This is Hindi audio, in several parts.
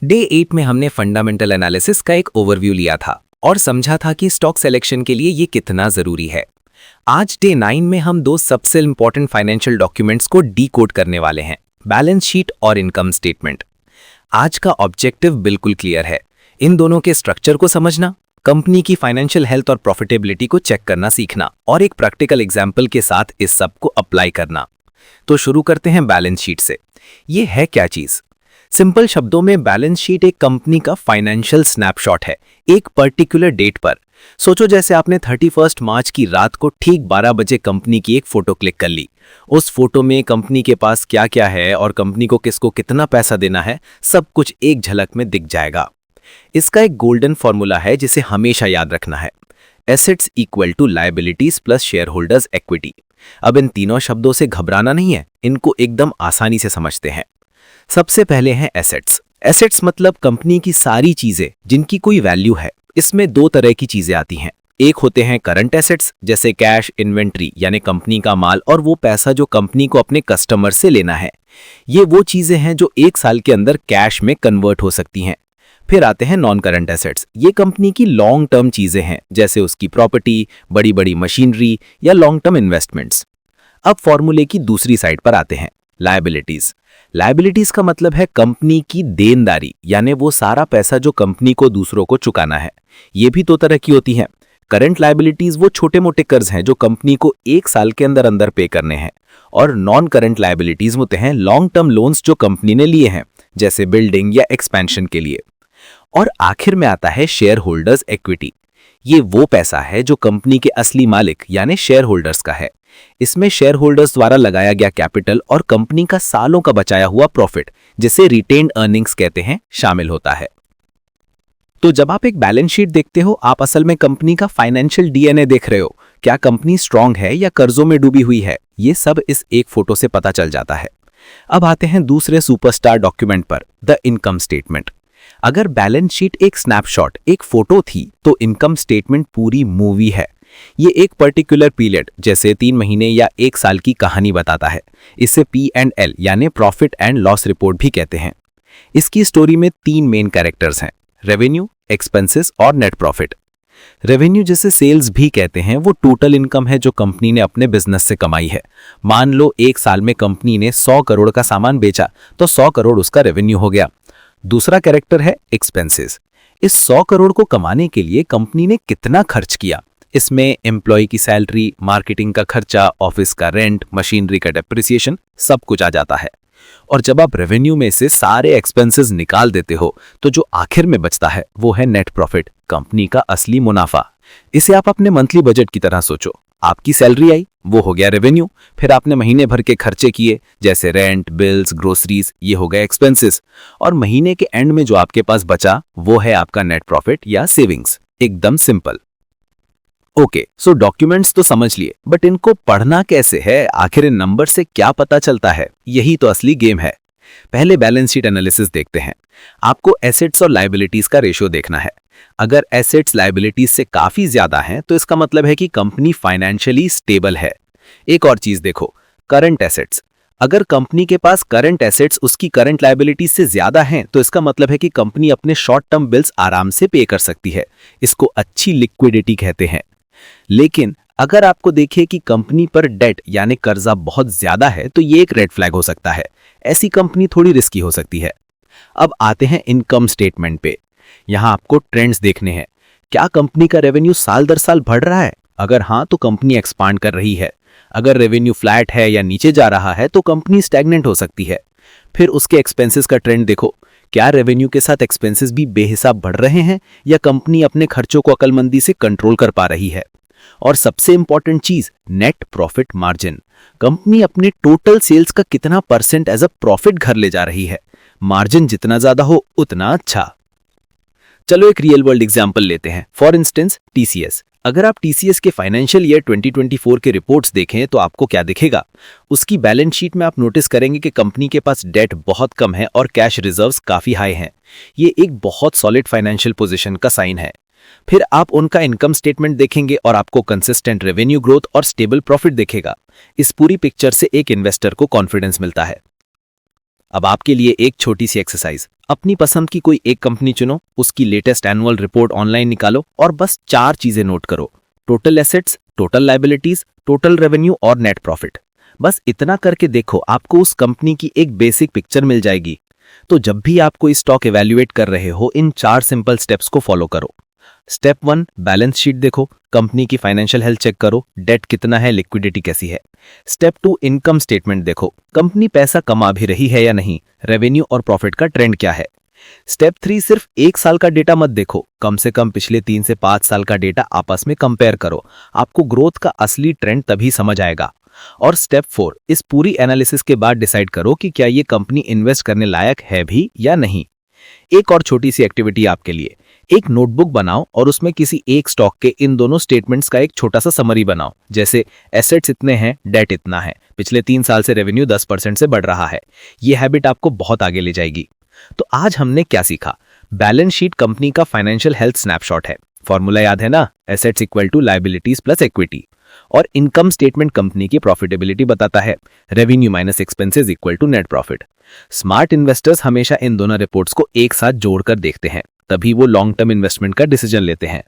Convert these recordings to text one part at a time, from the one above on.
डे 8 में हमने फंडामेंटल एनालिसिस का एक ओवरव्यू लिया था और समझा था कि स्टॉक सिलेक्शन के लिए ये कितना जरूरी है। आज डे 9 में हम दो सबसे इंपॉर्टेंट फाइनेंशियल डॉक्यूमेंट्स को डीकोड करने वाले हैं, बैलेंस शीट और इनकम स्टेटमेंट। आज का ऑब्जेक्टिव बिल्कुल क्लियर है, इन दोनों के स्ट्रक्चर को समझना, कंपनी की फाइनेंशियल हेल्थ और प्रॉफिटेबिलिटी को चेक करना सीखना और एक प्रैक्टिकल एग्जाम्पल के साथ इस सब को अप्लाई करना। तो शुरू करते हैं बैलेंस शीट से। ये है क्या चीज? सिंपल शब्दों में बैलेंस शीट एक कंपनी का फाइनेंशियल स्नैपशॉट है, एक पर्टिकुलर डेट पर। सोचो जैसे आपने 31 मार्च की रात को ठीक 12 बजे कंपनी की एक फोटो क्लिक कर ली। उस फोटो में कंपनी के पास क्या क्या है और कंपनी को किसको कितना पैसा देना है, सब कुछ एक झलक में दिख जाएगा। इसका एक गोल्डन फॉर्मूला है जिसे हमेशा याद रखना है, assets equal to liabilities plus share holders equity. अब इन तीनों शब्दों से घबराना नहीं है, इनको एकदम आसानी से समझते हैं। सबसे पहले हैं एसेट्स। एसेट्स मतलब कंपनी की सारी चीजें जिनकी कोई वैल्यू है। इसमें दो तरह की चीजें आती हैं। एक होते हैं करंट एसेट्स, जैसे कैश, इन्वेंट्री यानी कंपनी का माल और वो पैसा जो कंपनी को अपने कस्टमर से लेना है। ये वो चीजें हैं जो एक साल के अंदर कैश में कन्वर्ट हो सकती हैं। फिर आते हैं नॉन करंट एसेट्स। ये कंपनी की लॉन्ग टर्म चीजें हैं, जैसे उसकी प्रॉपर्टी, बड़ी बड़ी मशीनरी या लॉन्ग टर्म इन्वेस्टमेंट्स। अब फॉर्मूले की दूसरी साइड पर आते हैं, लायबिलिटीज। लायबिलिटीज का मतलब है कंपनी की देनदारी, यानी वो सारा पैसा जो कंपनी को दूसरों को चुकाना है। ये भी दो तरह की होती हैं। करंट लायबिलिटीज वो छोटे मोटे कर्ज हैं जो कंपनी को एक साल के अंदर अंदर पे करने हैं, और नॉन करंट लायबिलिटीज होते हैं लॉन्ग टर्म लोन्स जो कंपनी ने लिए हैं, जैसे बिल्डिंग या एक्सपेंशन के लिए। और आखिर में आता है शेयर होल्डर्स इक्विटी। ये वो पैसा है जो कंपनी के असली मालिक यानी शेयर होल्डर्स का है। इसमें शेयर होल्डर्स द्वारा लगाया गया कैपिटल और कंपनी का सालों का बचाया हुआ प्रॉफिट, जिसे रिटेन्ड अर्निंग्स कहते हैं, शामिल होता है। तो जब आप एक बैलेंस शीट देखते हो, आप असल में कंपनी का फाइनेंशियल डीएनए देख रहे हो। क्या कंपनी स्ट्रांग है या कर्जों में डूबी हुई है, ये सब इस एक फोटो से पता चल जाता है। अब आते हैं दूसरे सुपरस्टार डॉक्यूमेंट पर, द इनकम स्टेटमेंट। अगर बैलेंस शीट एक स्नैपशॉट, एक फोटो थी, तो इनकम स्टेटमेंट पूरी मूवी है। ये एक पर्टिकुलर पीरियड, जैसे 3 महीने या 1 साल की कहानी बताता है। इसे P&L यानी प्रॉफिट एंड लॉस रिपोर्ट भी कहते हैं। इसकी स्टोरी में 3 मेन कैरेक्टर्स हैं, रेवेन्यू, एक्सपेंसेस और नेट प्रॉफिट। रेवेन्यू, जिसे सेल्स भी कहते हैं, वो टोटल इनकम है जो कंपनी ने अपने बिजनेस से कमाई है। मान लो 1 साल में कंपनी ने 100 करोड़ का सामान बेचा, तो 100 करोड़ उसका रेवेन्यू हो गया। दूसरा कैरेक्टर है एक्सपेंसेस। इस 100 करोड़ को कमाने के लिए कंपनी ने कितना खर्च किया। इसमें एम्प्लॉय की सैलरी, मार्केटिंग का खर्चा, ऑफिस का रेंट, मशीनरी का डेप्रिसिएशन, सब कुछ आ जाता है। और जब आप रेवेन्यू में से सारे एक्सपेंसेस निकाल देते हो, तो जो आखिर में बचता है वो है नेट प्रॉफिट, कंपनी का असली मुनाफा। इसे आप अपने मंथली बजट की तरह सोचो। आपकी सैलरी आई, वो हो गया रेवेन्यू। फिर आपने महीने भर के खर्चे किए, जैसे रेंट, बिल्स, ग्रोसरीज, ये हो गए एक्सपेंसेस। और महीने के एंड में जो आपके पास बचा, वो है आपका नेट प्रॉफिट या सेविंग्स। एकदम सिंपल। ओके, सो डॉक्यूमेंट्स तो समझ लिए, बट इनको पढ़ना कैसे है? आखिर इन नंबर से क्या पता चलता है? यही तो असली गेम है। पहले बैलेंस शीट एनालिसिस देखते हैं। आपको एसेट्स और लायबिलिटीज का रेशियो देखना है। अगर एसेट्स लायबिलिटीज से काफी ज्यादा हैं, तो इसका मतलब है कि कंपनी फाइनेंशियली स्टेबल है। एक और चीज देखो, करंट एसेट्स। अगर कंपनी के पास करंट एसेट्स उसकी करंट लायबिलिटीज से ज्यादा हैं, तो इसका मतलब है कि कंपनी अपने शॉर्ट टर्म बिल्स आराम से पे कर सकती है। इसको अच्छी लिक्विडिटी कहते हैं। लेकिन अगर आपको देखे कि कंपनी पर डेट यानी कर्जा बहुत ज्यादा है, तो ये एक रेड फ्लैग हो सकता है। ऐसी कंपनी थोड़ी रिस्की हो सकती है। अब आते हैं इनकम स्टेटमेंट पे। यहां आपको ट्रेंड्स देखने हैं। क्या कंपनी का रेवेन्यू साल दर साल बढ़ रहा है? अगर हां, तो कंपनी एक्सपांड कर रही है। अगर रेवेन्यू फ्लैट है या नीचे जा रहा है, तो कंपनी स्टैग्नेंट हो सकती है। फिर उसके एक्सपेंसेस का ट्रेंड देखो। क्या रेवेन्यू के साथ एक्सपेंसेस भी बेहिसाब बढ़ रहे हैं, या कंपनी अपने खर्चों को अकलमंदी से कंट्रोल कर पा रही है? और सबसे इंपॉर्टेंट चीज, नेट प्रॉफिट मार्जिन। कंपनी अपने टोटल सेल्स का कितना परसेंट एज अ प्रॉफिट घर ले जा रही है। मार्जिन जितना ज्यादा हो उतना अच्छा। चलो एक रियल वर्ल्ड एग्जांपल लेते हैं। For instance TCS. अगर आप टीसीएस के फाइनेंशियल ईयर 2024 के रिपोर्ट्स देखें, तो आपको क्या दिखेगा? उसकी बैलेंस शीट में आप नोटिस करेंगे कि कंपनी के पास डेट बहुत कम है और कैश रिजर्व्स काफी हाई हैं। ये एक बहुत सॉलिड फाइनेंशियल पोजीशन का साइन है। फिर आप उनका इनकम स्टेटमेंट देखेंगे और आपको कंसिस्टेंट रेवेन्यू ग्रोथ और स्टेबल प्रॉफिट दिखेगा। इस पूरी पिक्चर से एक इन्वेस्टर को कॉन्फिडेंस मिलता है। अब आपके लिए एक छोटी सी एक्सरसाइज, अपनी पसंद की कोई एक कंपनी चुनो, उसकी लेटेस्ट एनुअल रिपोर्ट ऑनलाइन निकालो और बस 4 चीजें नोट करो। Total assets, total liabilities, total revenue और नेट प्रॉफिट। बस इतना करके देखो, आपको उस कंपनी की एक बेसिक पिक्चर मिल जाएगी। तो जब भी आप कोई स्टॉक इवैल्यूएट कर रहे हो, इन 4 सिंपल स्टेप्स को फॉलो करो। स्टेप 1, बैलेंस शीट देखो, कंपनी की फाइनेंशियल हेल्थ चेक करो, डेट कितना है, लिक्विडिटी कैसी है। स्टेप 2, इनकम स्टेटमेंट देखो, कंपनी पैसा कमा भी रही है या नहीं, रेवेन्यू और प्रॉफिट का ट्रेंड क्या है। स्टेप 3, सिर्फ 1 साल का डेटा मत देखो, कम से कम पिछले 3 से 5 साल का डेटा आपस में कंपेयर करो, आपको ग्रोथ का असली ट्रेंड तभी समझ आएगा। और स्टेप 4, इस पूरी एनालिसिस के बाद डिसाइड करो कि क्या ये कंपनी इन्वेस्ट करने लायक है भी या नहीं। एक और छोटी सी एक्टिविटी आपके लिए, एक नोटबुक बनाओ और उसमें किसी एक स्टॉक के इन दोनों स्टेटमेंट्स का एक छोटा सा समरी बनाओ, जैसे एसेट्स इतने हैं, डेट इतना है, पिछले 3 साल से रेवेन्यू 10% से बढ़ रहा है। ये हैबिट आपको बहुत आगे ले जाएगी। तो आज हमने क्या सीखा? बैलेंस शीट कंपनी का फाइनेंशियल हेल्थ स्नैपशॉट है। फॉर्मूला याद है ना? Assets equal to liabilities plus equity. और इनकम स्टेटमेंट कंपनी की प्रॉफिटेबिलिटी बताता है, revenue minus expenses equal to net profit. Smart investors हमेशा इन दोनों रिपोर्ट्स को एक साथ जोड़कर देखते हैं, तभी वो लॉन्ग टर्म इन्वेस्टमेंट का डिसीजन लेते हैं।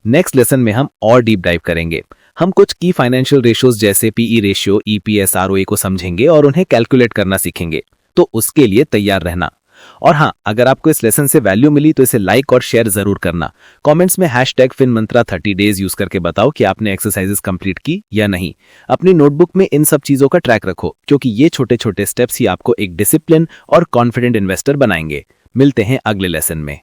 नेक्स्ट लेसन में हम और डीप डाइव करेंगे। हम कुछ की फाइनेंशियल रेशियोज जैसे पीई रेशियो, ईपीएस, आरओए को समझेंगे और उन्हें कैलकुलेट करना सीखेंगे। तो उसके लिए तैयार रहना। और हाँ, अगर आपको इस लेसन से वैल्यू मिली तो इसे लाइक और शेयर जरूर करना। कमेंट्स में #FinMantra 30 days यूज करके बताओ कि आपने एक्सरसाइजेस कंप्लीट की या नहीं। अपनी नोटबुक में इन सब चीजों का ट्रैक रखो, क्योंकि ये छोटे छोटे स्टेप्स ही आपको एक डिसिप्लिन और कॉन्फिडेंट इन्वेस्टर बनाएंगे। मिलते हैं अगले लेसन में।